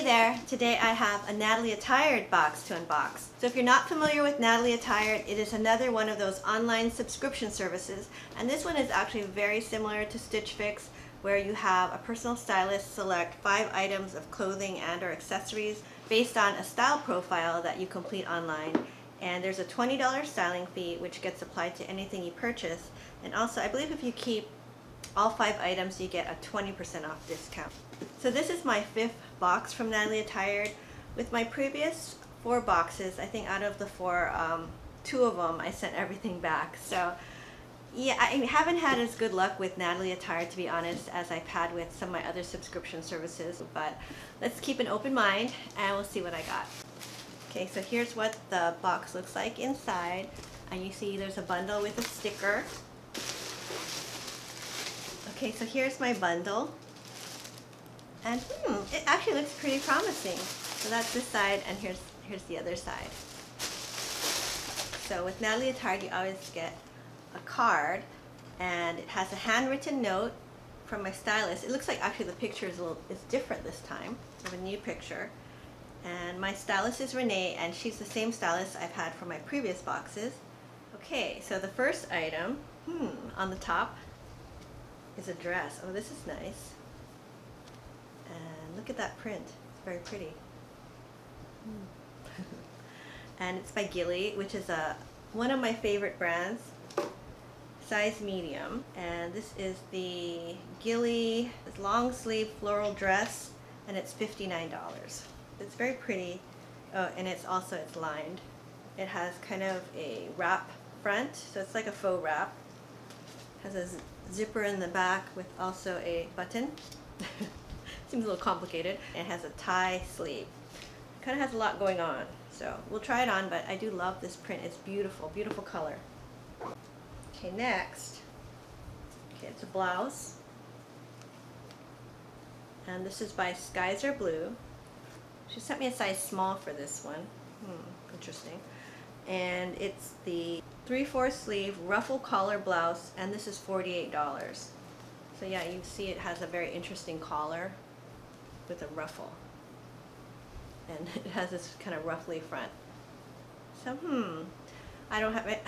Hey there! Today I have a Natalie Attired box to unbox. So if you're not familiar with Natalie Attired, it is another one of those online subscription services, and this one is actually very similar to Stitch Fix, where you have a personal stylist select 5 items of clothing and or accessories based on a style profile that you complete online. And there's a $20 styling fee which gets applied to anything you purchase, and also I believe if you keep all 5 items you get a 20% off discount. So this is my 5th box from Natalie Attired. With my previous 4 boxes, I think out of the 4, 2 of them I sent everything back. So yeah, I haven't had as good luck with Natalie Attired, to be honest, as I've had with some of my other subscription services, but let's keep an open mind and we'll see what I got. Okay, so here's what the box looks like inside, and you see there's a bundle with a sticker. Okay, so here's my bundle, and it actually looks pretty promising. So that's this side, and here's the other side. So with Natalie Attired, you always get a card, and it has a handwritten note from my stylist. It looks like actually the picture is different this time. I have a new picture, and my stylist is RENEE, and she's the same stylist I've had for my previous boxes. Okay, so the first item on the top is a dress. Oh, this is nice. And look at that print. It's very pretty. And it's by GILLI, which is one of my favorite brands. Size medium. And this is the GILLI long sleeve floral dress, and it's $59. It's very pretty. Oh, and it's lined. It has kind of a wrap front, so it's like a faux wrap. Has a zipper in the back with also a button. Seems a little complicated. It has a tie sleeve. Kind of has a lot going on, so we'll try it on, but I do love this print. It's beautiful, beautiful color. Okay, next, it's a blouse, and this is by Skies Are Blue. She sent me a size small for this one. Interesting. And it's the 3/4 sleeve ruffle collar blouse, and this is $48. So yeah, you see it has a very interesting collar with a ruffle, and it has this kind of ruffly front. So I don't have it.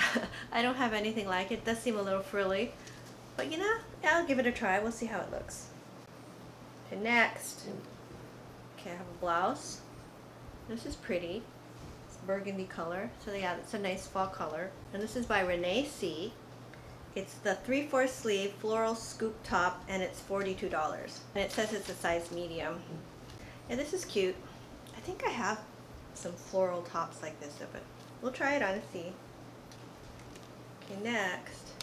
I don't have anything like it. It does seem a little frilly, but you know, I'll give it a try. We'll see how it looks. Okay, next. Okay, I have a blouse. This is pretty. Burgundy color, so yeah, it's a nice fall color, and this is by RENEE C. It's the 3/4 sleeve floral scoop top, and it's $42, and it says it's a size medium. And this is cute. I think I have some floral tops like this, but we'll try it on and see. Okay, next,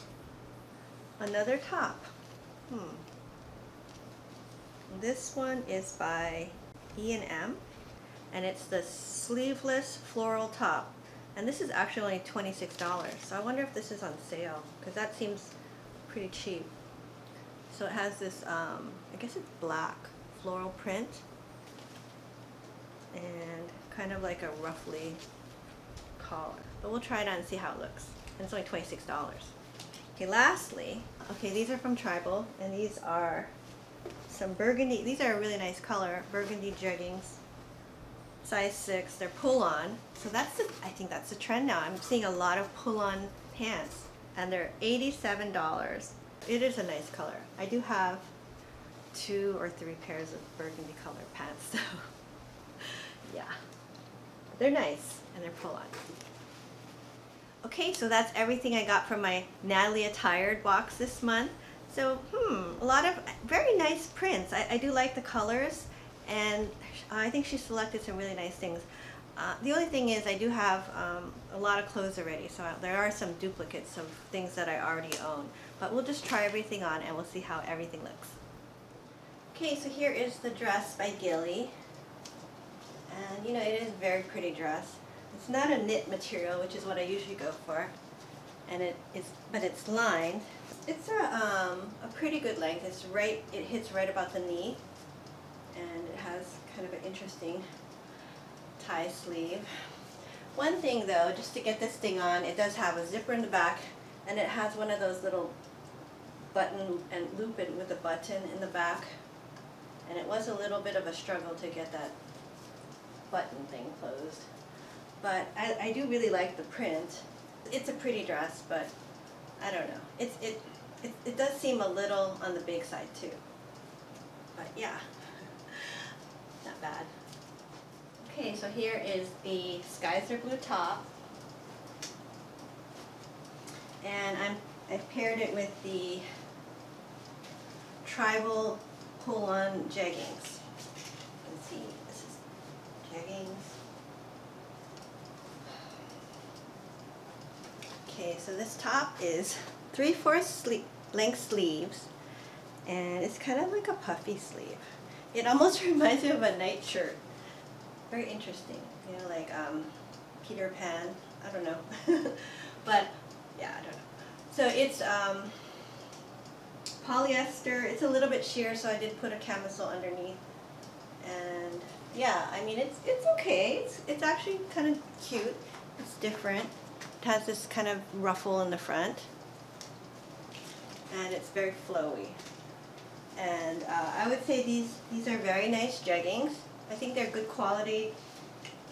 another top. This one is by E&M, and it's the sleeveless floral top, and this is actually only $26, so I wonder if this is on sale, because that seems pretty cheap. So it has this I guess it's black floral print, and kind of like a ruffly collar, but we'll try it on and see how it looks, and it's only $26. Okay, lastly, these are from Tribal, and these are some burgundy. These are a really nice color, burgundy jeggings. Size 6, they're pull-on, so I think that's the trend now. I'm seeing a lot of pull-on pants, and they're $87. It is a nice color. I do have 2 or 3 pairs of burgundy colored pants, so yeah, they're nice and they're pull-on. Okay, so that's everything I got from my Natalie Attired box this month. So a lot of very nice prints. I do like the colors, and I think she selected some really nice things. The only thing is I do have a lot of clothes already, so there are some duplicates of things that I already own. But we'll just try everything on and we'll see how everything looks. Okay, so here is the dress by GILLI. And you know, it is a very pretty dress. It's not a knit material, which is what I usually go for. And but it's lined. It's a pretty good length. It hits right about the knee. And it has kind of an interesting tie sleeve. One thing though, just to get this thing on, it does have a zipper in the back, and it has one of those little button and loop it with a button in the back, and it was a little bit of a struggle to get that button thing closed. But I do really like the print. It's a pretty dress, but I don't know. It does seem a little on the big side too. But yeah, not bad. Okay, so here is the Skies Are Blue top. And I've paired it with the tribal pull-on jeggings. You can see this is jeggings. Okay, so this top is 3/4 length sleeves, and it's kind of like a puffy sleeve. It almost reminds me of a nightshirt. Very interesting, you know, like Peter Pan. I don't know, but yeah, I don't know. So it's polyester. It's a little bit sheer, so I did put a camisole underneath. And yeah, I mean it's okay. It's actually kind of cute. It's different. It has this kind of ruffle in the front, and it's very flowy. And I would say these are very nice jeggings. I think they're good quality.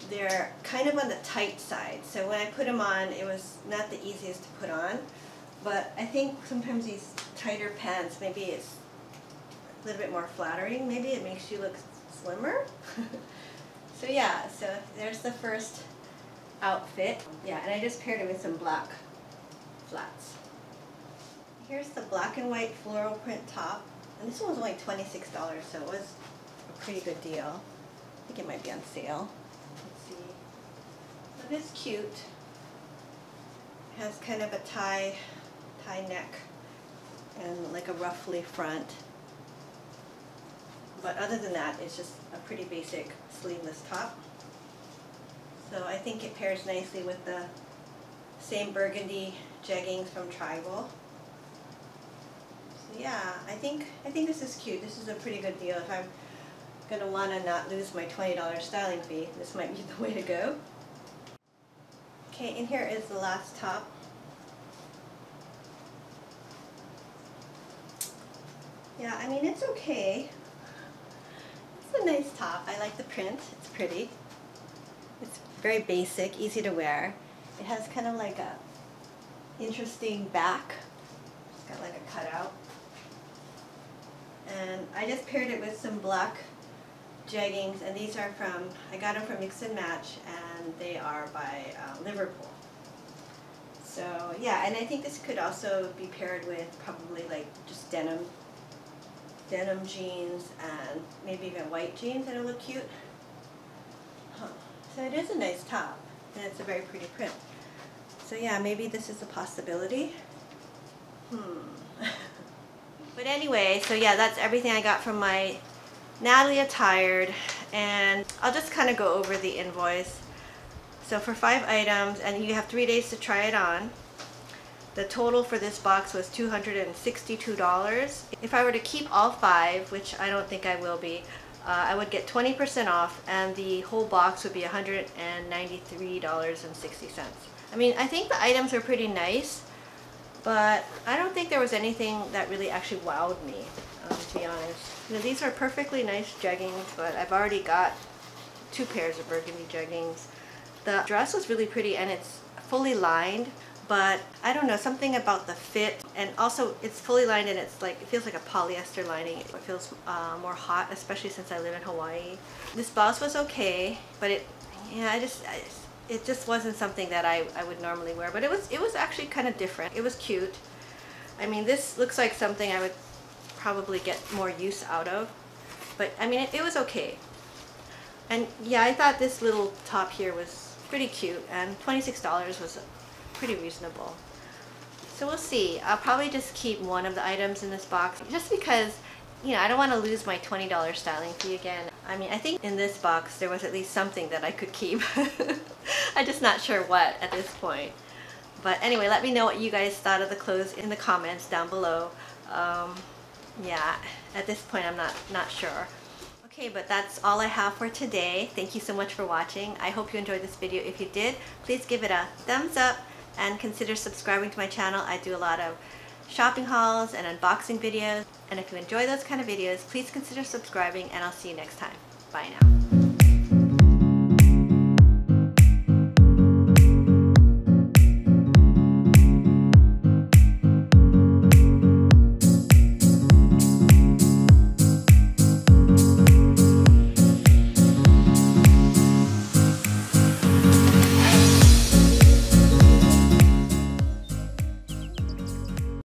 They're kind of on the tight side, so when I put them on, it was not the easiest to put on. But I think sometimes these tighter pants, maybe it's a little bit more flattering. Maybe it makes you look slimmer. So yeah, so there's the first outfit. Yeah, and I just paired it with some black flats. Here's the black and white floral print top. And this one was only $26, so it was a pretty good deal. I think it might be on sale. Let's see. But it's cute. It has kind of a tie neck and like a ruffly front. But other than that, it's just a pretty basic sleeveless top. So I think it pairs nicely with the same burgundy jeggings from Tribal. So yeah, I think this is cute. This is a pretty good deal. If I'm going to want to not lose my $20 styling fee, this might be the way to go. Okay, and here is the last top. Yeah, I mean, it's okay. It's a nice top. I like the print. It's pretty. It's very basic, easy to wear. It has kind of like a interesting back. It's got like a cutout. And I just paired it with some black jeggings, and these are from, I got them from Mix and Match, and they are by Liverpool. So yeah, and I think this could also be paired with probably like just denim jeans and maybe even white jeans that'll look cute. So it is a nice top, and it's a very pretty print. So yeah, maybe this is a possibility. But anyway, so yeah, that's everything I got from my Natalie Attired, and I'll just kind of go over the invoice. So for 5 items, and you have 3 days to try it on. The total for this box was $262. If I were to keep all 5, which I don't think I will be, I would get 20% off, and the whole box would be $193.60. I mean, I think the items are pretty nice, but I don't think there was anything that really actually wowed me, to be honest. You know, these are perfectly nice jeggings, but I've already got 2 pairs of burgundy jeggings. The dress was really pretty, and it's fully lined. But I don't know, something about the fit, and also it's fully lined, and it's like, it feels like a polyester lining. It feels more hot, especially since I live in Hawaii. This blouse was okay, but it just wasn't something that I would normally wear. But it was actually kind of different. It was cute. I mean, this looks like something I would probably get more use out of. But I mean, it was okay. And yeah, I thought this little top here was pretty cute, and $26 was pretty reasonable. So we'll see. I'll probably just keep one of the items in this box, just because, you know, I don't want to lose my $20 styling fee again. I mean, I think in this box there was at least something that I could keep. I'm just not sure what at this point. But anyway, let me know what you guys thought of the clothes in the comments down below. Yeah, at this point I'm not sure. Okay, but that's all I have for today. Thank you so much for watching. I hope you enjoyed this video. If you did, please give it a thumbs up and consider subscribing to my channel. I do a lot of shopping hauls and unboxing videos. And if you enjoy those kind of videos, please consider subscribing, and I'll see you next time. Bye now.